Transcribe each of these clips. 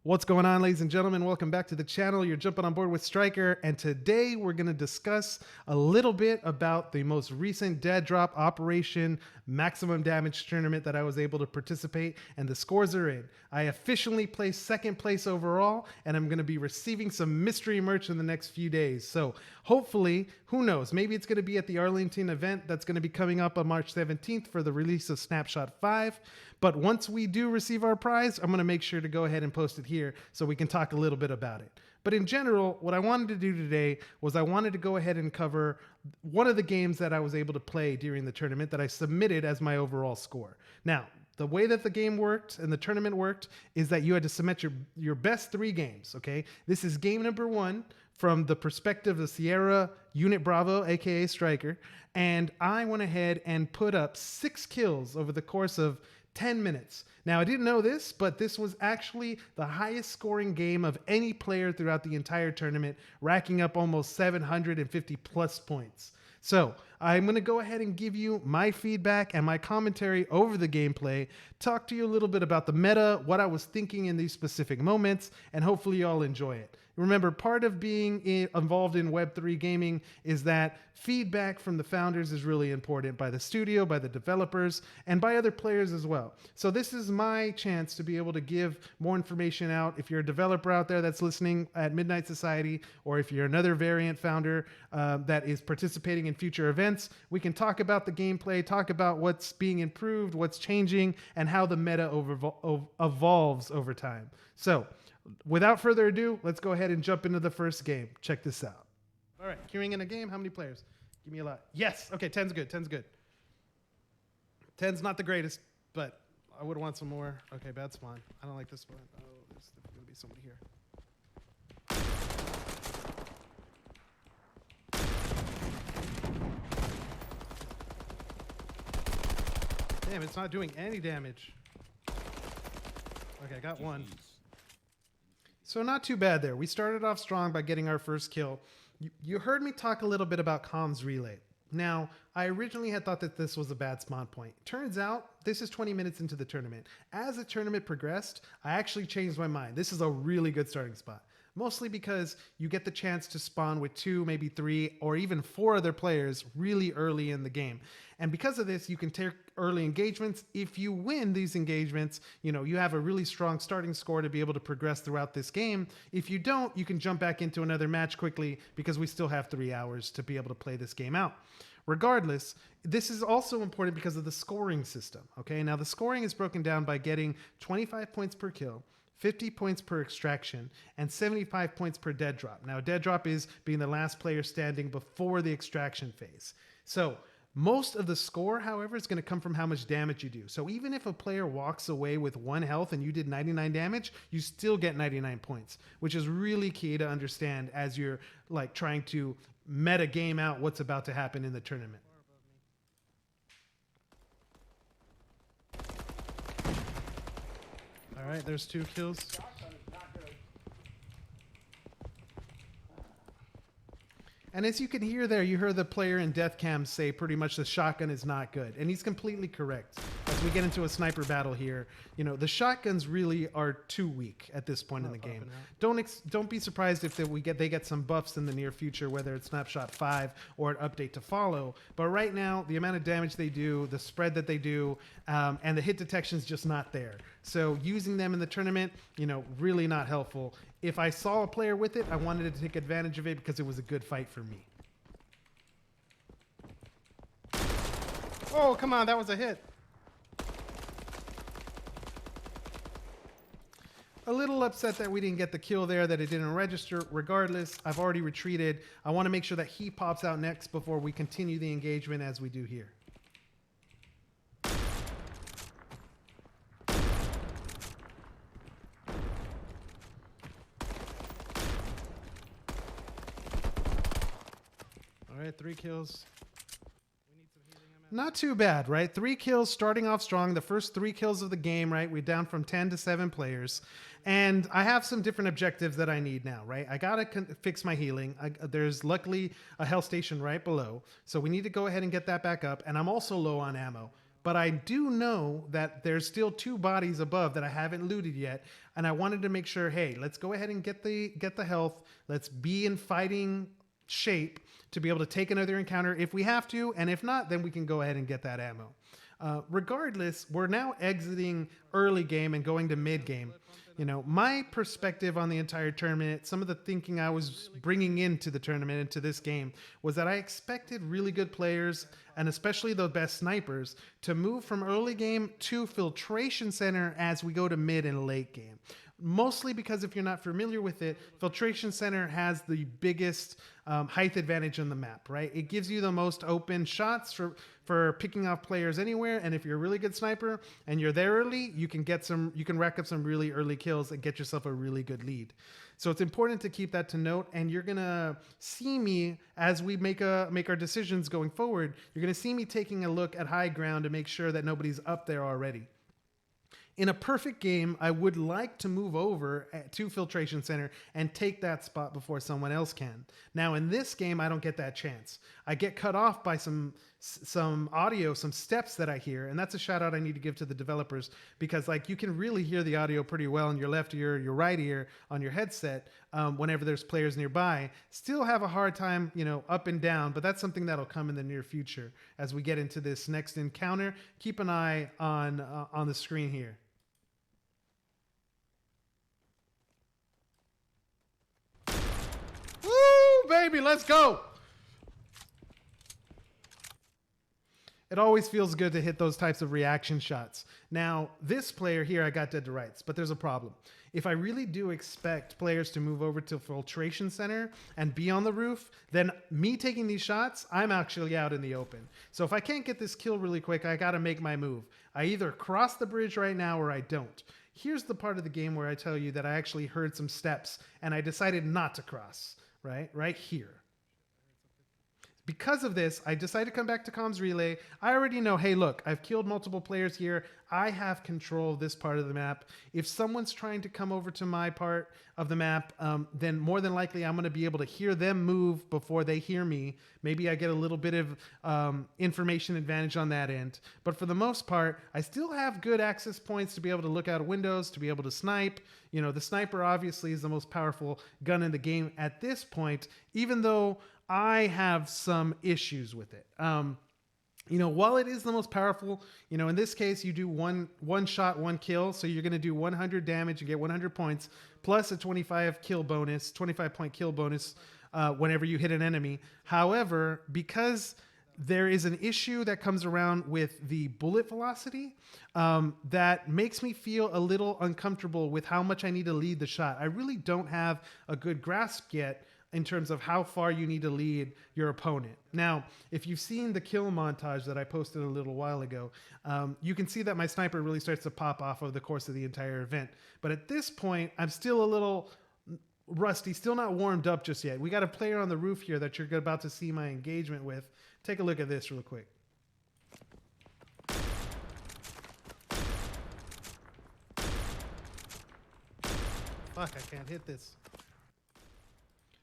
What's going on, ladies and gentlemen? Welcome back to the channel. You're jumping on board with Striker, and today we're going to discuss a little bit about the most recent Deadrop Operation Maximum Damage tournament that I was able to participate, and the scores are in. I officially placed second place overall, and I'm going to be receiving some mystery merch in the next few days. So hopefully, who knows, maybe it's going to be at the Arlington event that's going to be coming up on March 17th for the release of Snapshot 5. But once we do receive our prize, I'm going to make sure to go ahead and post it here so we can talk a little bit about it. But in general, what I wanted to do today was I wanted to go ahead and cover one of the games that I was able to play during the tournament that I submitted as my overall score. Now, the way that the game worked and the tournament worked is that you had to submit your best 3 games, okay? This is game number 1 from the perspective of Sierra Unit Bravo, aka Striker, and I went ahead and put up 6 kills over the course of 10 minutes. Now, I didn't know this, but this was actually the highest scoring game of any player throughout the entire tournament, racking up almost 750 plus points. So I'm going to go ahead and give you my feedback and my commentary over the gameplay, talk to you a little bit about the meta, what I was thinking in these specific moments, and hopefully you all enjoy it. Remember, part of being involved in Web3 gaming is that feedback from the founders is really important, by the studio, by the developers, and by other players as well. So this is my chance to be able to give more information out. If you're a developer out there that's listening at Midnight Society, or if you're another variant founder that is participating in future events, we can talk about the gameplay, talk about what's being improved, what's changing, and how the meta evolves over time. So without further ado, let's go ahead and jump into the first game. Check this out. All right, queuing in a game. How many players? Give me a lot. Yes. Okay, 10's good. 10's good. 10's not the greatest, but I would want some more. Okay, bad spawn. I don't like this spawn. Oh, there's going to be somebody here. Damn, it's not doing any damage. Okay, I got one. So not too bad there. We started off strong by getting our first kill. You heard me talk a little bit about comms relay. Now, I originally had thought that this was a bad spawn point. Turns out, this is 20 minutes into the tournament. As the tournament progressed, I actually changed my mind. This is a really good starting spot. Mostly because you get the chance to spawn with 2, maybe 3, or even 4 other players really early in the game. And because of this, you can take early engagements. If you win these engagements, you have a really strong starting score to be able to progress throughout this game. If you don't, you can jump back into another match quickly because we still have 3 hours to be able to play this game out. Regardless, this is also important because of the scoring system. Okay, now the scoring is broken down by getting 25 points per kill, 50 points per extraction, and 75 points per dead drop. Now, dead drop is being the last player standing before the extraction phase. So most of the score, however, is going to come from how much damage you do. So even if a player walks away with 1 health and you did 99 damage, you still get 99 points, which is really key to understand as you're like trying to meta game out what's about to happen in the tournament. All right, there's 2 kills. And as you can hear there, you heard the player in death cam say pretty much the shotgun is not good. And he's completely correct. As we get into a sniper battle here, the shotguns really are too weak at this point in the game. Don't be surprised if they get some buffs in the near future, whether it's Snapshot 5 or an update to follow. But right now, the amount of damage they do, the spread that they do, and the hit detection is just not there. So using them in the tournament, really not helpful. If I saw a player with it, I wanted to take advantage of it because it was a good fight for me. Oh, come on, that was a hit. A little upset that we didn't get the kill there, that it didn't register. Regardless, I've already retreated. I want to make sure that he pops out next before we continue the engagement as we do here. All right, 3 kills. Not too bad, right? 3 kills, starting off strong. The first 3 kills of the game, right? We're down from 10 to 7 players. And I have some different objectives that I need now, right? I gotta fix my healing. There's luckily a health station right below. So we need to go ahead and get that back up. And I'm also low on ammo. but I do know that there's still 2 bodies above that I haven't looted yet, and I wanted to make sure, hey, let's go ahead and get the health. Let's be in fighting shape to be able to take another encounter if we have to, and if not, then we can go ahead and get that ammo. Regardless, we're now exiting early game and going to mid game. You know, my perspective on the entire tournament, some of the thinking I was bringing into the tournament, into this game, was that I expected really good players, and especially the best snipers, to move from early game to filtration center as we go to mid and late game. Mostly because if you're not familiar with it, filtration center has the biggest height advantage on the map, right? It gives you the most open shots for picking off players anywhere. And if you're a really good sniper and you're there early, you can rack up some really early kills and get yourself a really good lead. So it's important to keep that to note. And you're gonna see me as we make our decisions going forward. You're gonna see me taking a look at high ground to make sure that nobody's up there already. In a perfect game, I would like to move over to filtration center and take that spot before someone else can. Now in this game, I don't get that chance. I get cut off by some audio, some steps that I hear, and that's a shout out I need to give to the developers, because like you can really hear the audio pretty well in your left ear, your right ear on your headset whenever there's players nearby. Still have a hard time, you know, up and down, but that's something that'll come in the near future as we get into this next encounter. Keep an eye on the screen here. Baby, let's go. It always feels good to hit those types of reaction shots. Now, this player here, I got dead to rights, but there's a problem. If I really do expect players to move over to filtration center and be on the roof, then me taking these shots, I'm actually out in the open. So if I can't get this kill really quick, I got to make my move. I either cross the bridge right now or I don't. Here's the part of the game where I tell you that I actually heard some steps and I decided not to cross. Right here. Because of this, I decided to come back to comms relay. I already know, hey, look, I've killed multiple players here. I have control of this part of the map. If someone's trying to come over to my part of the map, then more than likely I'm going to be able to hear them move before they hear me. Maybe I get a little bit of information advantage on that end. But for the most part, I still have good access points to be able to look out of windows, to be able to snipe. You know, the sniper obviously is the most powerful gun in the game at this point, even though I have some issues with it. You know, while it is the most powerful, you know, in this case, you do one shot, 1 kill. So you're going to do 100 damage and get 100 points plus a 25 point kill bonus whenever you hit an enemy. However, because there is an issue that comes around with the bullet velocity that makes me feel a little uncomfortable with how much I need to lead the shot. I really don't have a good grasp yet in terms of how far you need to lead your opponent. Now, if you've seen the kill montage that I posted a little while ago, you can see that my sniper really starts to pop off over the course of the entire event. But at this point, I'm still a little rusty, still not warmed up just yet. We got a player on the roof here that you're about to see my engagement with. Take a look at this real quick. Fuck, I can't hit this.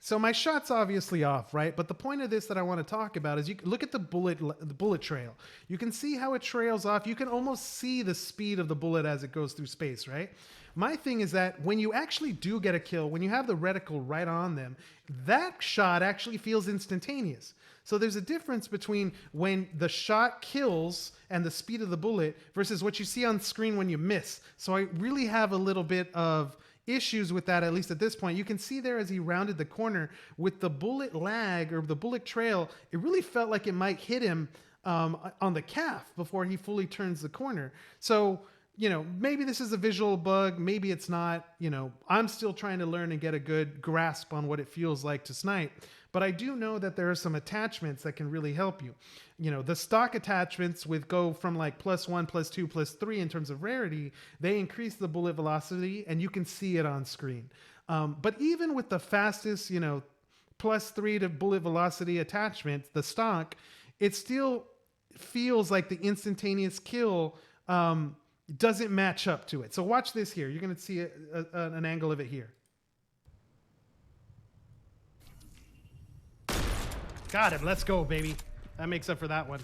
So my shot's obviously off, right? But the point of this that I want to talk about is you look at the bullet trail. You can see how it trails off. You can almost see the speed of the bullet as it goes through space, right? My thing is that when you actually do get a kill, when you have the reticle right on them, that shot actually feels instantaneous. So there's a difference between when the shot kills and the speed of the bullet versus what you see on screen when you miss. So I really have a little bit of issues with that, at least at this point. You can see there as he rounded the corner with the bullet lag or the bullet trail, it really felt like it might hit him on the calf before he fully turns the corner. So, you know, maybe this is a visual bug, maybe it's not. You know, I'm still trying to learn and get a good grasp on what it feels like to snipe. But I do know that there are some attachments that can really help you. You know, the stock attachments go from like +1, +2, +3 in terms of rarity. They increase the bullet velocity and you can see it on screen. But even with the fastest, you know, +3 to bullet velocity attachment, the stock, it still feels like the instantaneous kill doesn't match up to it. So watch this here. You're going to see an angle of it here. Got him. Let's go, baby. That makes up for that one.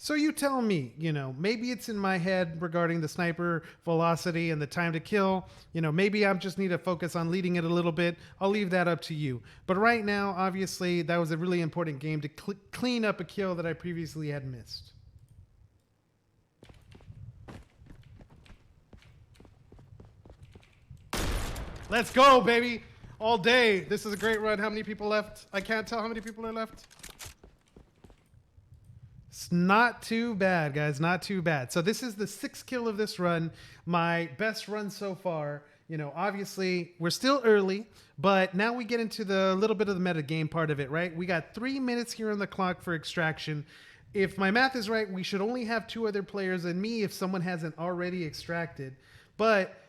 So you tell me, maybe it's in my head regarding the sniper velocity and the time to kill. Maybe I just need to focus on leading it a little bit. I'll leave that up to you. But right now, obviously, that was a really important game to clean up a kill that I previously had missed. Let's go, baby. All day. This is a great run. How many people left? I can't tell how many people are left. It's not too bad, guys. Not too bad. So this is the 6th kill of this run. My best run so far. Obviously, we're still early, but now we get into the little bit of the meta game part of it, right? We got 3 minutes here on the clock for extraction. If my math is right, we should only have 2 other players and me if someone hasn't already extracted. But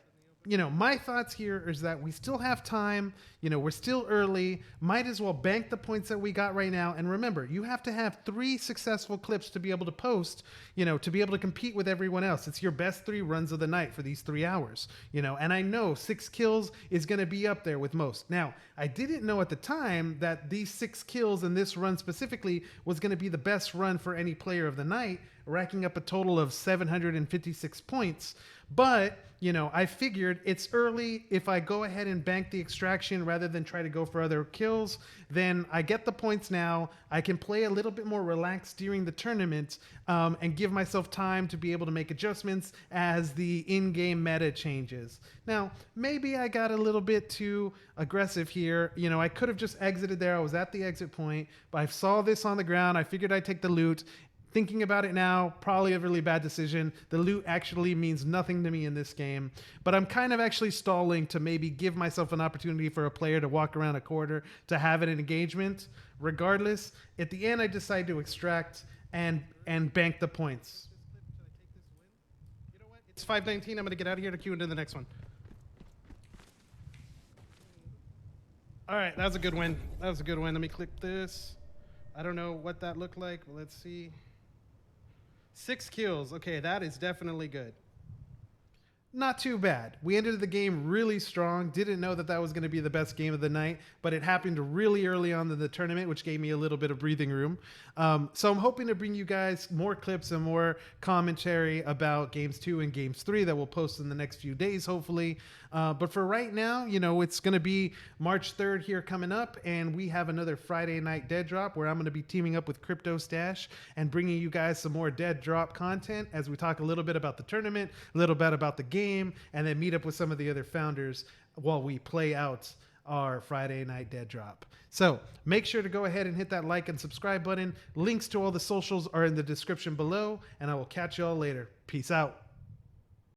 my thoughts here is that we still have time. We're still early. Might as well bank the points that we got right now. And remember, you have to have 3 successful clips to be able to post, to be able to compete with everyone else. It's your best 3 runs of the night for these 3 hours, and I know 6 kills is going to be up there with most. Now, I didn't know at the time that these 6 kills in this run specifically was going to be the best run for any player of the night, racking up a total of 756 points. But, I figured it's early. If I go ahead and bank the extraction rather than try to go for other kills, then I get the points now. I can play a little bit more relaxed during the tournament and give myself time to be able to make adjustments as the in-game meta changes. Now, maybe I got a little bit too aggressive here. I could have just exited there. I was at the exit point, but I saw this on the ground. I figured I'd take the loot. Thinking about it now, probably a really bad decision. The loot actually means nothing to me in this game, but I'm kind of actually stalling to maybe give myself an opportunity for a player to walk around a corner to have an engagement. Regardless, at the end, I decide to extract and bank the points. You know what? It's 5:19. I'm going to get out of here to queue into the next one. All right, that was a good win. That was a good win. Let me click this. I don't know what that looked like, but let's see. 6 kills. Okay, that is definitely good. Not too bad. We ended the game really strong. Didn't know that was going to be the best game of the night, but it happened really early on in the tournament, which gave me a little bit of breathing room. So I'm hoping to bring you guys more clips and more commentary about games 2 and games 3 that we'll post in the next few days, hopefully. But for right now, it's going to be March 3rd here coming up, and we have another Friday night Deadrop where I'm going to be teaming up with Crypto Stash and bringing you guys some more Deadrop content as we talk a little bit about the tournament, a little bit about the game, and then meet up with some of the other founders while we play out our Friday night Deadrop. So make sure to go ahead and hit that like and subscribe button. Links to all the socials are in the description below, and I will catch y'all later. Peace out.